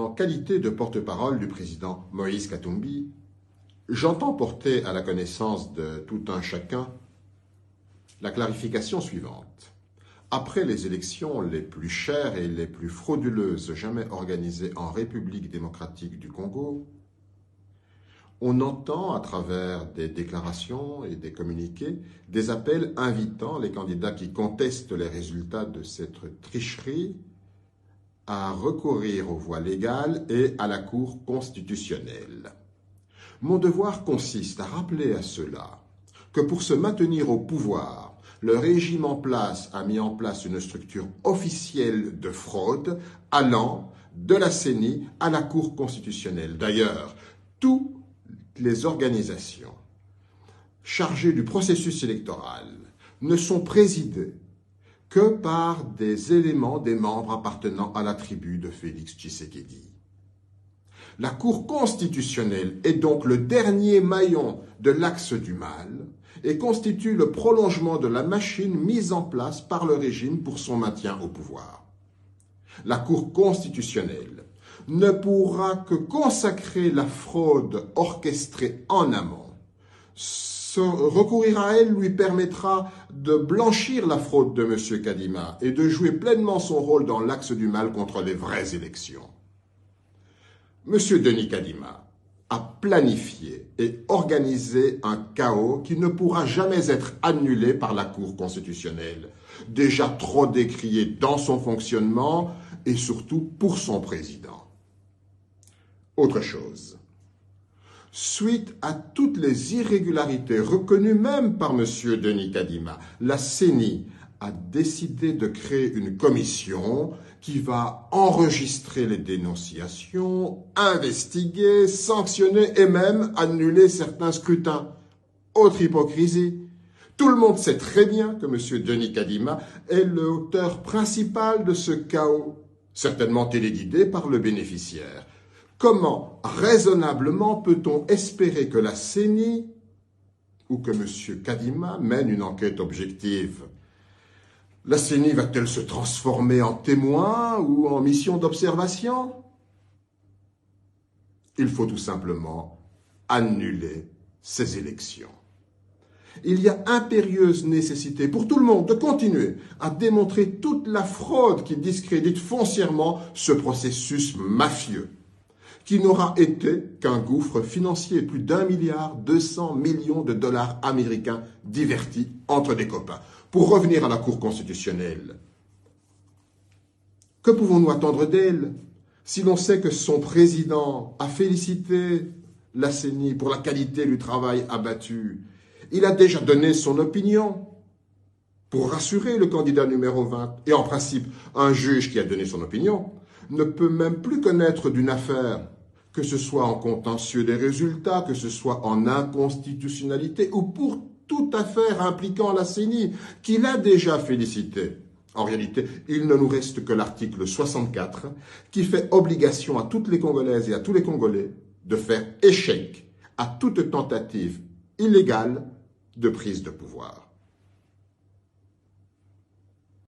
En qualité de porte-parole du président Moïse Katumbi, j'entends porter à la connaissance de tout un chacun la clarification suivante. Après les élections les plus chères et les plus frauduleuses jamais organisées en République démocratique du Congo, on entend à travers des déclarations et des communiqués des appels invitant les candidats qui contestent les résultats de cette tricherie à recourir aux voies légales et à la Cour constitutionnelle. Mon devoir consiste à rappeler à ceux-là que pour se maintenir au pouvoir, le régime en place a mis en place une structure officielle de fraude allant de la CENI à la Cour constitutionnelle. D'ailleurs, toutes les organisations chargées du processus électoral ne sont présidées que par des éléments, des membres appartenant à la tribu de Félix Tshisekedi. La Cour constitutionnelle est donc le dernier maillon de l'axe du mal et constitue le prolongement de la machine mise en place par le régime pour son maintien au pouvoir. La Cour constitutionnelle ne pourra que consacrer la fraude orchestrée en amont. Recourir à elle lui permettra de blanchir la fraude de M. Kadima et de jouer pleinement son rôle dans l'axe du mal contre les vraies élections. M. Denis Kadima a planifié et organisé un chaos qui ne pourra jamais être annulé par la Cour constitutionnelle, déjà trop décrié dans son fonctionnement et surtout pour son président. Autre chose. Suite à toutes les irrégularités reconnues même par M. Denis Kadima, la CENI a décidé de créer une commission qui va enregistrer les dénonciations, investiguer, sanctionner et même annuler certains scrutins. Autre hypocrisie. Tout le monde sait très bien que M. Denis Kadima est l'auteur principal de ce chaos, certainement téléguidé par le bénéficiaire. Comment raisonnablement peut-on espérer que la CENI ou que M. Kadima mène une enquête objective? La CENI va-t-elle se transformer en témoin ou en mission d'observation? Il faut tout simplement annuler ces élections. Il y a impérieuse nécessité pour tout le monde de continuer à démontrer toute la fraude qui discrédite foncièrement ce processus mafieux, qui n'aura été qu'un gouffre financier, plus d'1,2 milliard de dollars américains divertis entre des copains. Pour revenir à la Cour constitutionnelle, que pouvons-nous attendre d'elle si l'on sait que son président a félicité la CENI pour la qualité du travail abattu? Il a déjà donné son opinion pour rassurer le candidat numéro 20. Et en principe, un juge qui a donné son opinion ne peut même plus connaître d'une affaire, que ce soit en contentieux des résultats, que ce soit en inconstitutionnalité ou pour toute affaire impliquant la CENI, qu'il a déjà félicité. En réalité, il ne nous reste que l'article 64 qui fait obligation à toutes les Congolaises et à tous les Congolais de faire échec à toute tentative illégale de prise de pouvoir.